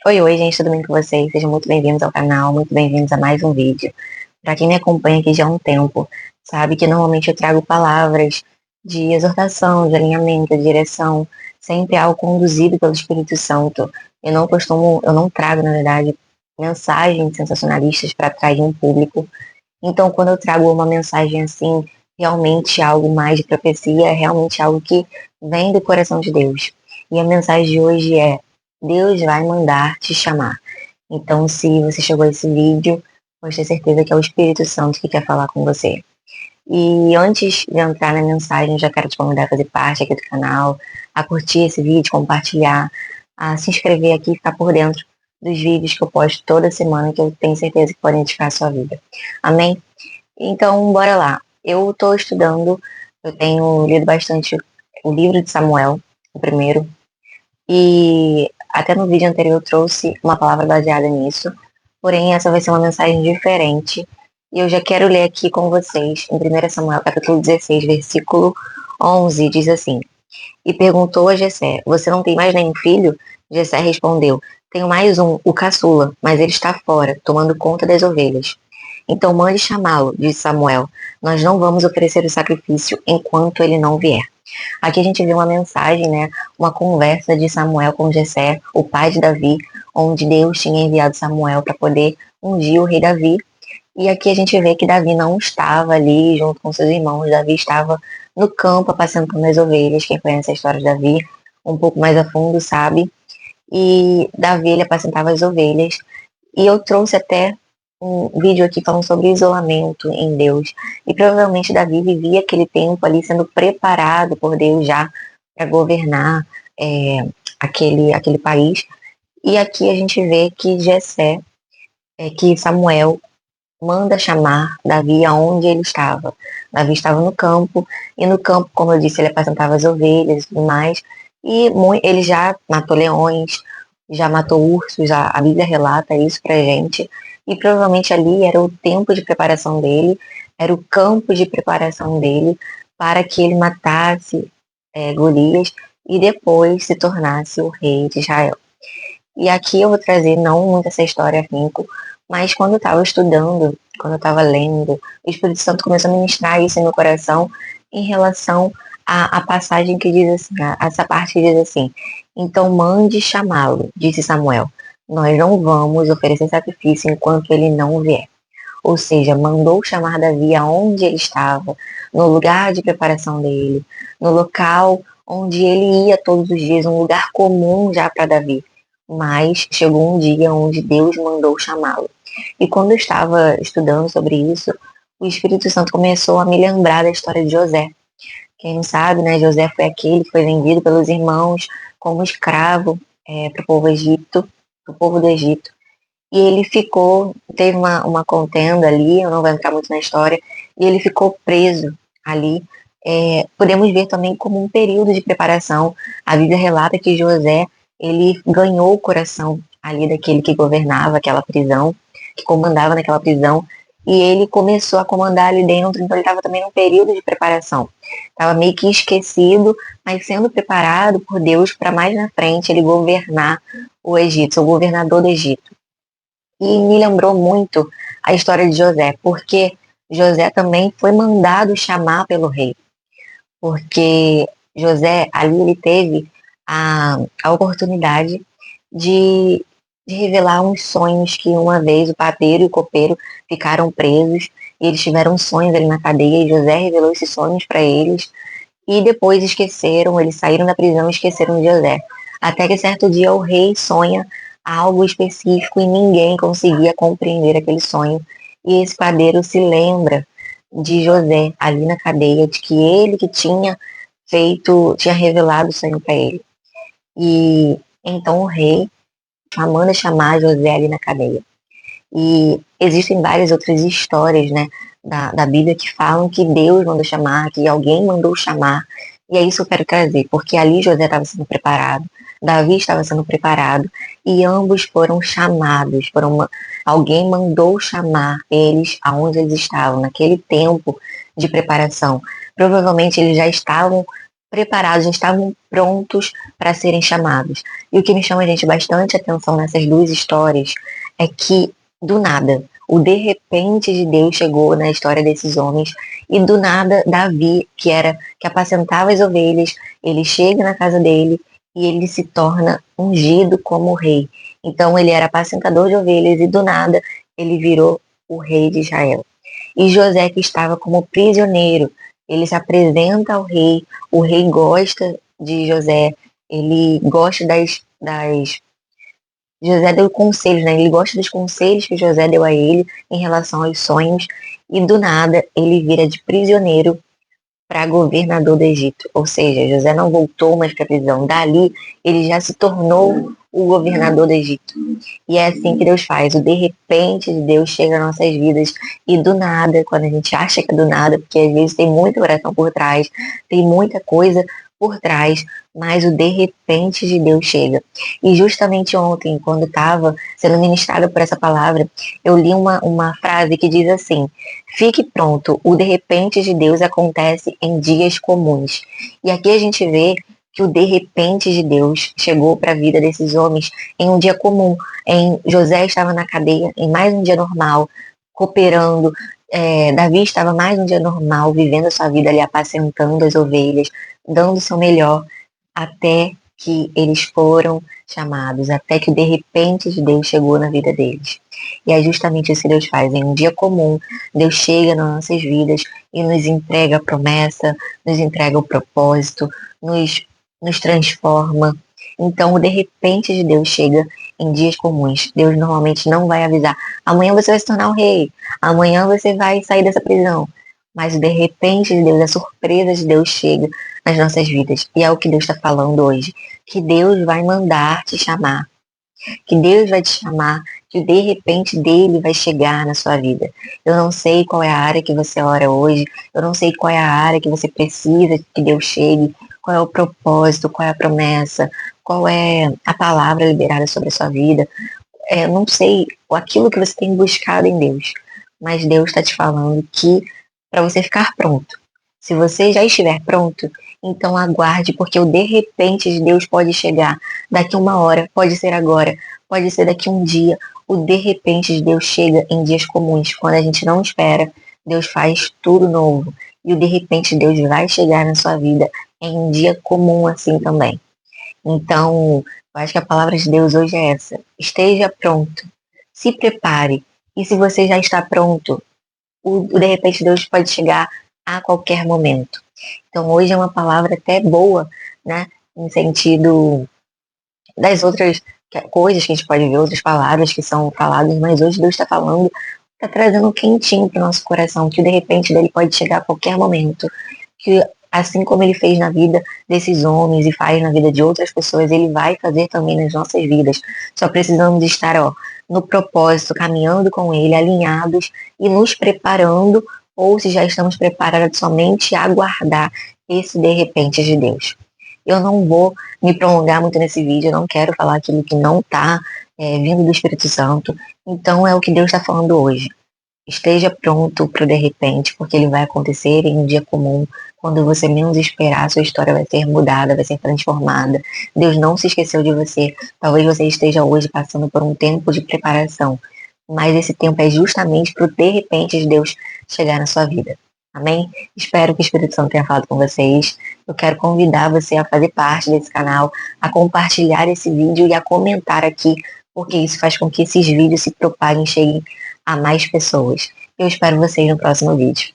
Oi, gente, tudo bem com vocês? Sejam muito bem-vindos ao canal, muito bem-vindos a mais um vídeo. Para quem me acompanha aqui já há um tempo, sabe que normalmente eu trago palavras de exortação, de alinhamento, de direção, sempre algo conduzido pelo Espírito Santo. Eu não trago, na verdade, mensagens sensacionalistas para atrair um público. Então, quando eu trago uma mensagem assim, realmente algo mais de profecia, é realmente algo que vem do coração de Deus. E a mensagem de hoje é: Deus vai mandar te chamar. Então, se você chegou a esse vídeo, pode ter certeza que é o Espírito Santo que quer falar com você. E antes de entrar na mensagem, já quero te convidar a fazer parte aqui do canal, a curtir esse vídeo, compartilhar, a se inscrever aqui e ficar por dentro dos vídeos que eu posto toda semana, que eu tenho certeza que podem edificar a sua vida. Amém? Então, bora lá. Eu estou estudando, eu tenho lido bastante o livro de Samuel, o primeiro, e até no vídeo anterior eu trouxe uma palavra baseada nisso, porém essa vai ser uma mensagem diferente. E eu já quero ler aqui com vocês, em 1 Samuel, capítulo 16, versículo 11, diz assim: E perguntou a Jessé: Você não tem mais nenhum filho? Jessé respondeu: Tenho mais um, o caçula, mas ele está fora, tomando conta das ovelhas. Então mande chamá-lo, disse Samuel. Nós não vamos oferecer o sacrifício enquanto ele não vier. Aqui a gente vê uma mensagem, né? Uma conversa de Samuel com Jessé, o pai de Davi, onde Deus tinha enviado Samuel para poder ungir o rei Davi. E aqui a gente vê que Davi não estava ali junto com seus irmãos. Davi estava no campo apacentando as ovelhas. Quem conhece a história de Davi um pouco mais a fundo sabe. E Davi ele apacentava as ovelhas. E eu trouxe até um vídeo aqui falando sobre isolamento em Deus. E provavelmente Davi vivia aquele tempo ali sendo preparado por Deus já para governar aquele país. E aqui a gente vê que Jessé, que Samuel manda chamar Davi aonde ele estava. Davi estava no campo, e no campo, como eu disse, ele apacentava as ovelhas e tudo mais. E ele já matou leões, já matou ursos, a Bíblia relata isso pra gente. E provavelmente ali era o tempo de preparação dele, era o campo de preparação dele para que ele matasse Golias e depois se tornasse o rei de Israel. E aqui eu vou trazer não muito essa história a rinco, mas quando eu estava estudando, quando eu estava lendo, o Espírito Santo começou a ministrar isso em meu coração em relação à passagem que diz assim, essa parte que diz assim: Então mande chamá-lo, disse Samuel. Nós não vamos oferecer sacrifício enquanto ele não vier. Ou seja, mandou chamar Davi aonde ele estava, no lugar de preparação dele, no local onde ele ia todos os dias, um lugar comum já para Davi. Mas chegou um dia onde Deus mandou chamá-lo. E quando eu estava estudando sobre isso, o Espírito Santo começou a me lembrar da história de José. Quem não sabe, né? José foi aquele que foi vendido pelos irmãos como escravo para o povo Egito, para o povo do Egito. E ele ficou, teve uma contenda ali, eu não vou entrar muito na história, e ele ficou preso ali. Podemos ver também como um período de preparação. A Bíblia relata que José, ele ganhou o coração ali daquele que governava aquela prisão, que comandava naquela prisão, e ele começou a comandar ali dentro, então ele estava também num período de preparação. Estava meio que esquecido, mas sendo preparado por Deus para mais na frente ele governar o Egito, ser o governador do Egito. E me lembrou muito a história de José, porque José também foi mandado chamar pelo rei, porque José ali ele teve a oportunidade de, de revelar uns sonhos que uma vez o padeiro e o copeiro ficaram presos e eles tiveram sonhos ali na cadeia e José revelou esses sonhos para eles e depois esqueceram, eles saíram da prisão e esqueceram de José. Até que certo dia o rei sonha algo específico e ninguém conseguia compreender aquele sonho. E esse padeiro se lembra de José ali na cadeia, de que ele que tinha feito, tinha revelado o sonho para ele. E então o rei manda chamar José ali na cadeia. E existem várias outras histórias, né, da Bíblia que falam que Deus mandou chamar, que alguém mandou chamar. E é isso que eu quero trazer, porque ali José estava sendo preparado, Davi estava sendo preparado, e ambos foram chamados. Alguém mandou chamar eles aonde eles estavam, naquele tempo de preparação. Provavelmente eles já estavam preparados, já estavam prontos para serem chamados. E o que me chama, gente, bastante atenção nessas duas histórias é que, do nada, o de repente de Deus chegou na história desses homens e do nada Davi, que apacentava as ovelhas, ele chega na casa dele e ele se torna ungido como rei. Então ele era apacentador de ovelhas e do nada ele virou o rei de Israel. E José, que estava como prisioneiro, ele se apresenta ao rei, o rei gosta de José, ele gosta José deu conselhos, né? Ele gosta dos conselhos que José deu a ele em relação aos sonhos, e do nada ele vira de prisioneiro para governador do Egito. Ou seja, José não voltou mais para a prisão. Dali, ele já se tornou o governador do Egito. E é assim que Deus faz. O de repente de Deus chega nas nossas vidas e do nada, quando a gente acha que é do nada, porque às vezes tem muita oração por trás, tem muita coisa por trás, mas o de repente de Deus chega. E justamente ontem, quando estava sendo ministrada por essa palavra, eu li uma frase que diz assim: fique pronto, o de repente de Deus acontece em dias comuns. E aqui a gente vê que o de repente de Deus chegou para a vida desses homens em um dia comum. José estava na cadeia em mais um dia normal, cooperando. Davi estava mais um dia normal, vivendo a sua vida ali, apacentando as ovelhas, dando o seu melhor, até que eles foram chamados, até que o de repente de Deus chegou na vida deles. E é justamente isso que Deus faz. Em um dia comum, Deus chega nas nossas vidas e nos entrega a promessa, nos entrega o propósito, nos transforma. Então, o de repente de Deus chega em dias comuns. Deus normalmente não vai avisar: amanhã você vai se tornar o rei, amanhã você vai sair dessa prisão. Mas o de repente de Deus, a surpresa de Deus chega nas nossas vidas. E é o que Deus está falando hoje. Que Deus vai mandar te chamar. Que Deus vai te chamar, que de repente dele vai chegar na sua vida. Eu não sei qual é a área que você ora hoje, eu não sei qual é a área que você precisa que Deus chegue, qual é o propósito, qual é a promessa, qual é a palavra liberada sobre a sua vida. Eu não sei aquilo que você tem buscado em Deus, mas Deus está te falando que para você ficar pronto. Se você já estiver pronto, então aguarde, porque o de repente de Deus pode chegar daqui uma hora, pode ser agora, pode ser daqui um dia. O de repente de Deus chega em dias comuns, quando a gente não espera, Deus faz tudo novo. E o de repente de Deus vai chegar na sua vida em um dia comum assim também. Então, eu acho que a palavra de Deus hoje é essa: esteja pronto, se prepare. E se você já está pronto, o de repente Deus pode chegar a qualquer momento. Então hoje é uma palavra até boa, né? Em sentido das outras coisas que a gente pode ver, outras palavras que são faladas, mas hoje Deus está falando, está trazendo um quentinho para o nosso coração, que de repente dele pode chegar a qualquer momento. Que assim como ele fez na vida desses homens e faz na vida de outras pessoas, ele vai fazer também nas nossas vidas. Só precisamos estar, no propósito, caminhando com ele, alinhados e nos preparando, ou se já estamos preparados, somente aguardar esse de repente de Deus. Eu não vou me prolongar muito nesse vídeo, eu não quero falar aquilo que não está vindo do Espírito Santo. Então é o que Deus está falando hoje. Esteja pronto para o de repente, porque ele vai acontecer em um dia comum. Quando você menos esperar, sua história vai ser mudada, vai ser transformada. Deus não se esqueceu de você. Talvez você esteja hoje passando por um tempo de preparação, mas esse tempo é justamente para o de repente de Deus chegar na sua vida. Amém? Espero que o Espírito Santo tenha falado com vocês. Eu quero convidar você a fazer parte desse canal, a compartilhar esse vídeo e a comentar aqui, porque isso faz com que esses vídeos se propaguem e cheguem a mais pessoas. Eu espero vocês no próximo vídeo.